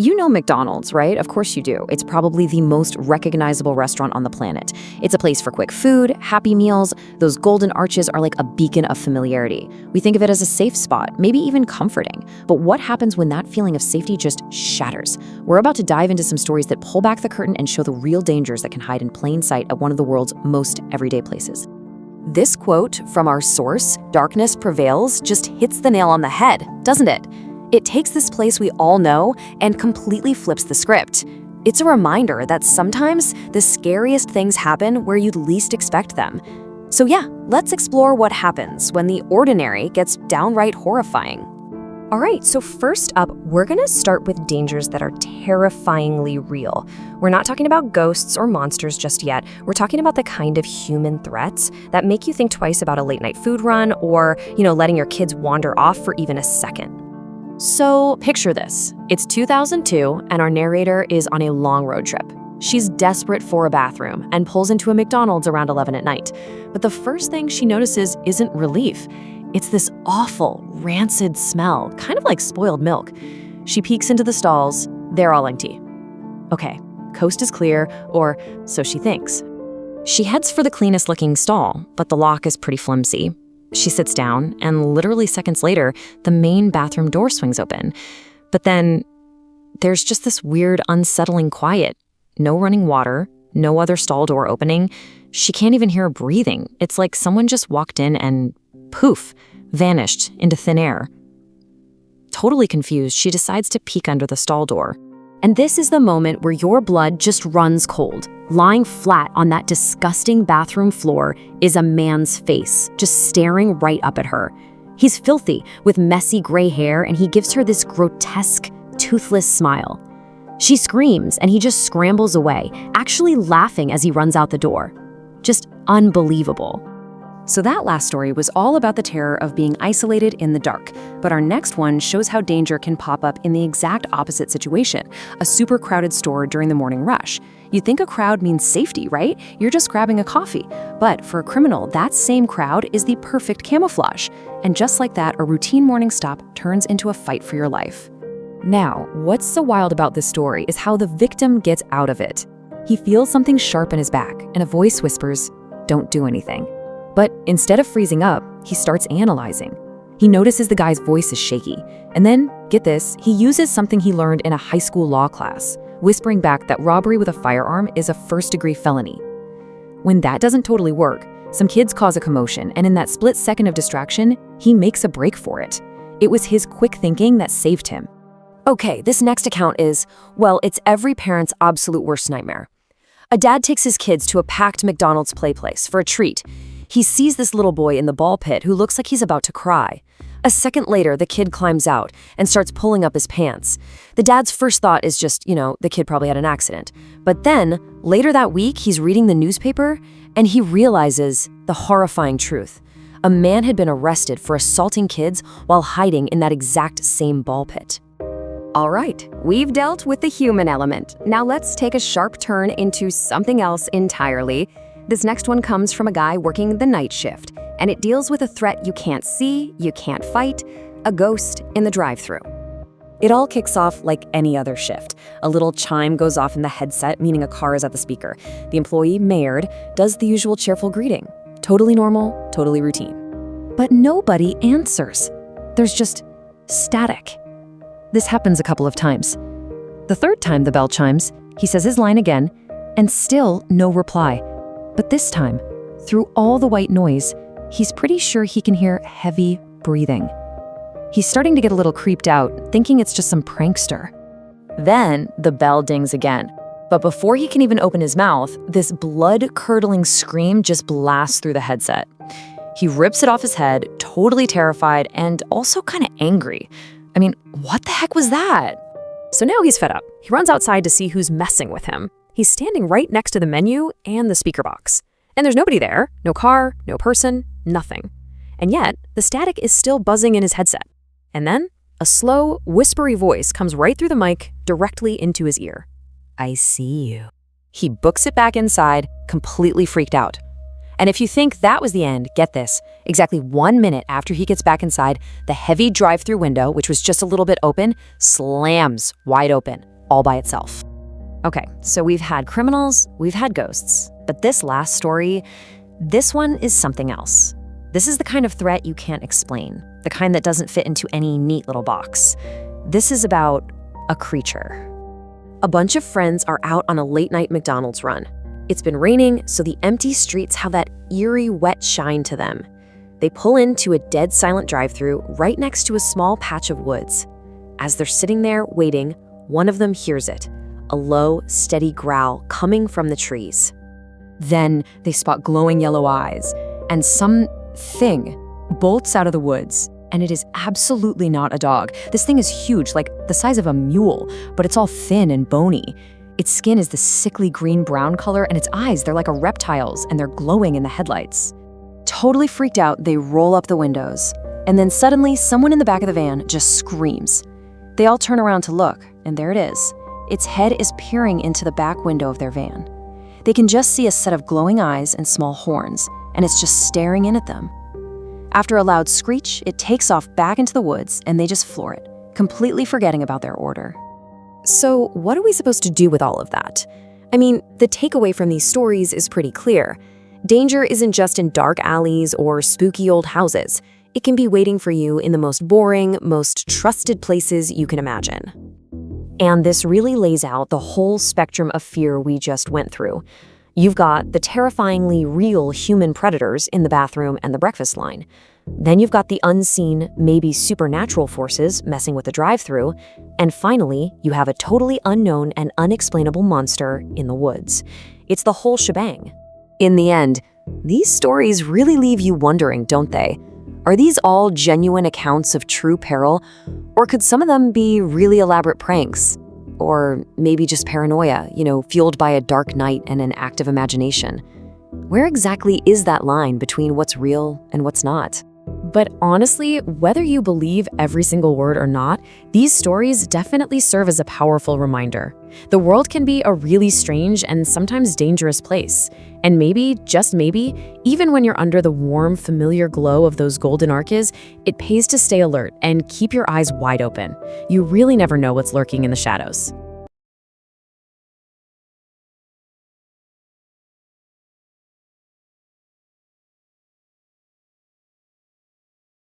You know McDonald's, right? Of course you do. It's probably the most recognizable restaurant on the planet. It's a place for quick food, happy meals. Those golden arches are like a beacon of familiarity. We think of it as a safe spot, maybe even comforting. But what happens when that feeling of safety just shatters? We're about to dive into some stories that pull back the curtain and show the real dangers that can hide in plain sight at one of the world's most everyday places. This quote from our source, Darkness Prevails, just hits the nail on the head, doesn't it? It takes this place we all know and completely flips the script. It's a reminder that sometimes the scariest things happen where you'd least expect them. So yeah, let's explore what happens when the ordinary gets downright horrifying. All right, so first up, we're gonna start with dangers that are terrifyingly real. We're not talking about ghosts or monsters just yet. We're talking about the kind of human threats that make you think twice about a late night food run or, letting your kids wander off for even a second. So picture this. It's 2002 and our narrator is on a long road trip. She's desperate for a bathroom and pulls into a McDonald's around 11 at night. But the first thing she notices isn't relief. It's this awful, rancid smell, kind of like spoiled milk. She peeks into the stalls. They're all empty. Okay, coast is clear, or so she thinks. She heads for the cleanest looking stall, but the lock is pretty flimsy. She sits down, and literally seconds later, the main bathroom door swings open. But then there's just this weird, unsettling quiet. No running water, no other stall door opening. She can't even hear her breathing. It's like someone just walked in and poof, vanished into thin air. Totally confused, she decides to peek under the stall door. And this is the moment where your blood just runs cold. Lying flat on that disgusting bathroom floor is a man's face, just staring right up at her. He's filthy, with messy gray hair, and he gives her this grotesque, toothless smile. She screams, and he just scrambles away, actually laughing as he runs out the door. Just unbelievable. So that last story was all about the terror of being isolated in the dark. But our next one shows how danger can pop up in the exact opposite situation, a super crowded store during the morning rush. You think a crowd means safety, right? You're just grabbing a coffee. But for a criminal, that same crowd is the perfect camouflage. And just like that, a routine morning stop turns into a fight for your life. Now, what's so wild about this story is how the victim gets out of it. He feels something sharp in his back, and a voice whispers, "Don't do anything." But instead of freezing up, he starts analyzing. He notices the guy's voice is shaky. And then, get this, he uses something he learned in a high school law class, whispering back that robbery with a firearm is a first-degree felony. When that doesn't totally work, some kids cause a commotion, and in that split second of distraction, he makes a break for it. It was his quick thinking that saved him. Okay, this next account is, well, it's every parent's absolute worst nightmare. A dad takes his kids to a packed McDonald's play place for a treat. He sees this little boy in the ball pit who looks like he's about to cry. A second later, the kid climbs out and starts pulling up his pants. The dad's first thought is just, the kid probably had an accident. But then, later that week, he's reading the newspaper and he realizes the horrifying truth. A man had been arrested for assaulting kids while hiding in that exact same ball pit. All right, we've dealt with the human element. Now let's take a sharp turn into something else entirely. This next one comes from a guy working the night shift, and it deals with a threat you can't see, you can't fight, a ghost in the drive-thru. It all kicks off like any other shift. A little chime goes off in the headset, meaning a car is at the speaker. The employee, Maynard, does the usual cheerful greeting. Totally normal, totally routine. But nobody answers. There's just static. This happens a couple of times. The third time the bell chimes, he says his line again, and still no reply. But this time, through all the white noise, he's pretty sure he can hear heavy breathing. He's starting to get a little creeped out, thinking it's just some prankster. Then the bell dings again. But before he can even open his mouth, this blood-curdling scream just blasts through the headset. He rips it off his head, totally terrified and also kind of angry. I mean, what the heck was that? So now he's fed up. He runs outside to see who's messing with him. He's standing right next to the menu and the speaker box. And there's nobody there, no car, no person, nothing. And yet, the static is still buzzing in his headset. And then, a slow, whispery voice comes right through the mic, directly into his ear. "I see you." He books it back inside, completely freaked out. And if you think that was the end, get this. Exactly 1 minute after he gets back inside, the heavy drive-through window, which was just a little bit open, slams wide open, all by itself. Okay, so we've had criminals, we've had ghosts, but this last story, this one is something else. This is the kind of threat you can't explain, the kind that doesn't fit into any neat little box. This is about a creature. A bunch of friends are out on a late-night McDonald's run. It's been raining, so the empty streets have that eerie, wet shine to them. They pull into a dead silent drive-thru right next to a small patch of woods. As they're sitting there waiting, one of them hears it, a low, steady growl coming from the trees. Then they spot glowing yellow eyes, and something bolts out of the woods, and it is absolutely not a dog. This thing is huge, like the size of a mule, but it's all thin and bony. Its skin is the sickly green-brown color, and its eyes, they're like a reptile's, and they're glowing in the headlights. Totally freaked out, they roll up the windows, and then suddenly someone in the back of the van just screams. They all turn around to look, and there it is. Its head is peering into the back window of their van. They can just see a set of glowing eyes and small horns, and it's just staring in at them. After a loud screech, it takes off back into the woods, and they just floor it, completely forgetting about their order. So what are we supposed to do with all of that? I mean, the takeaway from these stories is pretty clear. Danger isn't just in dark alleys or spooky old houses. It can be waiting for you in the most boring, most trusted places you can imagine. And this really lays out the whole spectrum of fear we just went through. You've got the terrifyingly real human predators in the bathroom and the breakfast line. Then you've got the unseen, maybe supernatural forces messing with the drive-thru. And finally, you have a totally unknown and unexplainable monster in the woods. It's the whole shebang. In the end, these stories really leave you wondering, don't they? Are these all genuine accounts of true peril? Or could some of them be really elaborate pranks? Or maybe just paranoia, fueled by a dark night and an active imagination? Where exactly is that line between what's real and what's not? But honestly, whether you believe every single word or not, these stories definitely serve as a powerful reminder. The world can be a really strange and sometimes dangerous place. And maybe, just maybe, even when you're under the warm, familiar glow of those golden arches, it pays to stay alert and keep your eyes wide open. You really never know what's lurking in the shadows.